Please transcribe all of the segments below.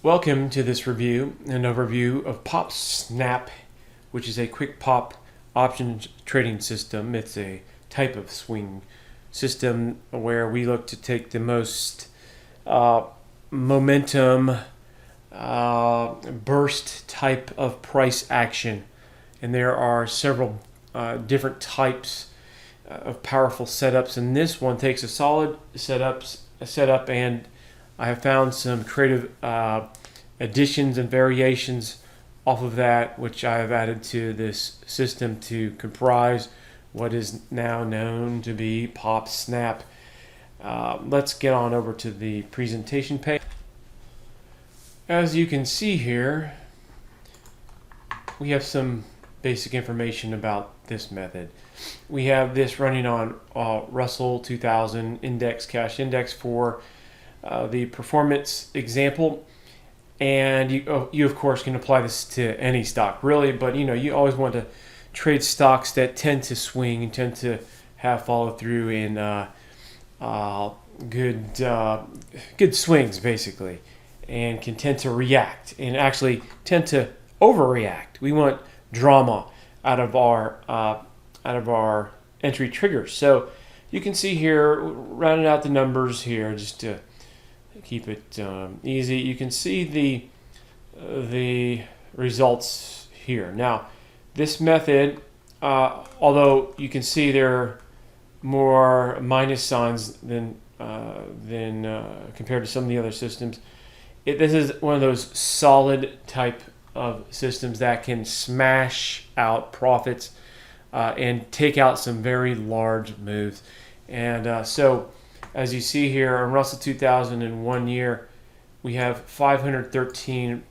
Welcome to this review and overview of PopSnap, which is a quick pop option trading system. It's a type of swing system where we look to take the most momentum burst type of price action. And there are several different types of powerful setups, and this one takes a solid setup, and I have found some creative additions and variations off of that, which I have added to this system to comprise what is now known to be PopSnap. Let's get on over to the presentation page. As you can see here, we have some basic information about this method. We have this running on Russell 2000 index, cash index for the performance example, and you of course can apply this to any stock really, but you always want to trade stocks that tend to swing and tend to have follow through in good swings basically, and can tend to react and actually tend to overreact. We want drama out of our entry triggers. So you can see here, rounding out the numbers here just to keep it easy. You can see the results here. Now, this method, although you can see there are more minus signs than compared to some of the other systems, this is one of those solid type of systems that can smash out profits and take out some very large moves. And so as you see here on Russell 2000 in 1 year, we have 513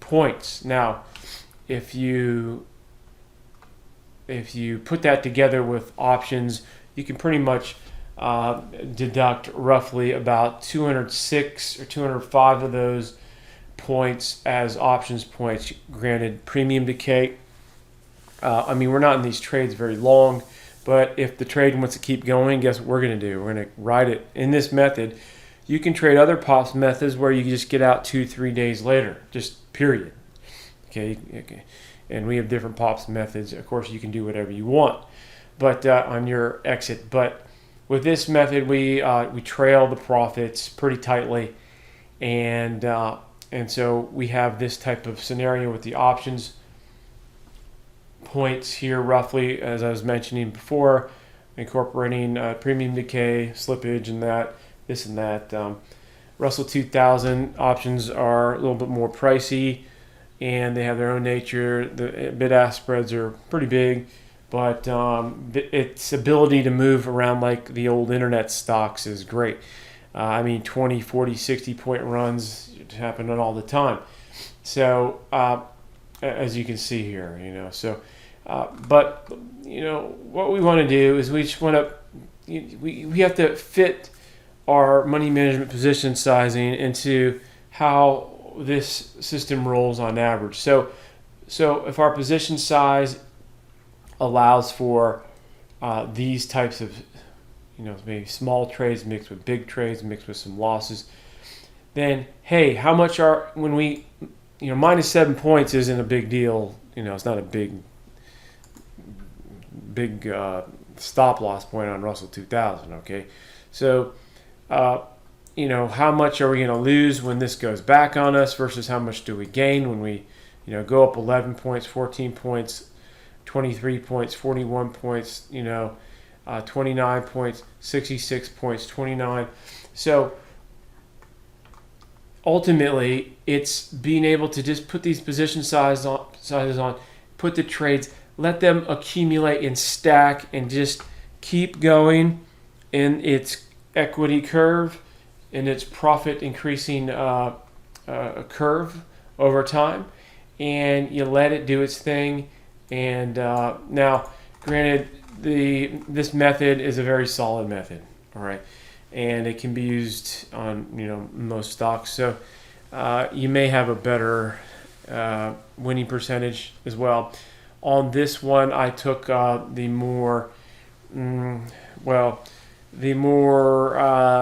points. Now, if you put that together with options, you can pretty much deduct roughly about 206 or 205 of those points as options points. Granted, premium decay. We're not in these trades very long, but if the trade wants to keep going, guess what we're going to do? We're going to ride it. In this method, you can trade other POPs methods where you just get out 2-3 days later, just period. Okay. And we have different POPs methods. Of course, you can do whatever you want, but on your exit. But with this method, we trail the profits pretty tightly, and so we have this type of scenario with the options points here, roughly, as I was mentioning before, incorporating premium decay, slippage, and this and that. Russell 2000 options are a little bit more pricey, and they have their own nature. The bid-ask spreads are pretty big, but its ability to move around like the old internet stocks is great. 20, 40, 60 point runs happen all the time. So as you can see here, but what we want to do is we just want to we have to fit our money management position sizing into how this system rolls on average. So if our position size allows for these types of maybe small trades mixed with big trades mixed with some losses, then hey, how much are when we minus 7 points isn't a big deal. It's not a big stop loss point on Russell 2000. Okay, so how much are we going to lose when this goes back on us versus how much do we gain when we go up 11 points, 14 points, 23 points, 41 points, 29 points, 66 points, 29. So ultimately, it's being able to just put these position sizes on, put the trades, let them accumulate and stack, and just keep going in its equity curve, in its profit increasing curve over time, and you let it do its thing. And now, granted, this method is a very solid method, all right, and it can be used on most stocks. So you may have a better winning percentage as well. On this one, I took the more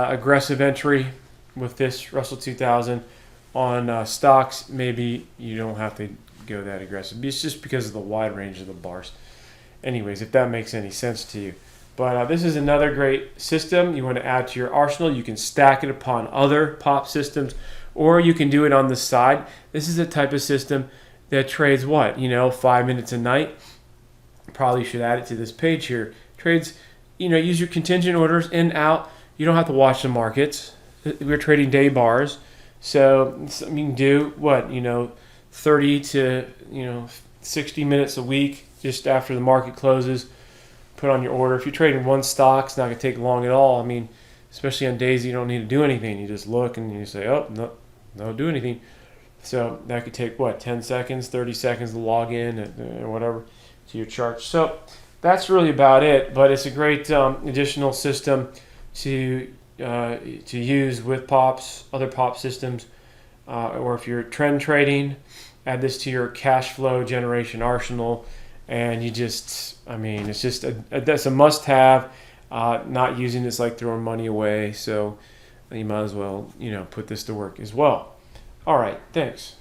aggressive entry with this Russell 2000 On stocks, maybe you don't have to go that aggressive. It's just because of the wide range of the bars. Anyways, if that makes any sense to you. But this is another great system you want to add to your arsenal. You can stack it upon other pop systems, or you can do it on the side. This is a type of system that trades what? 5 minutes a night. Probably should add it to this page here. Trades, use your contingent orders in, out. You don't have to watch the markets. We're trading day bars. So you can do what, 30 to 60 minutes a week just after the market closes. Put on your order. If you're trading one stock, it's not going to take long at all. I mean, especially on days you don't need to do anything. You just look and you say, oh, no, don't do anything. So that could take 10 seconds, 30 seconds to log in or whatever to your charts. So that's really about it. But it's a great additional system to use with pops, other pop systems, or if you're trend trading, add this to your cash flow generation arsenal, and it's just that's a must-have. Not using this like throwing money away, so you might as well put this to work as well. All right, thanks.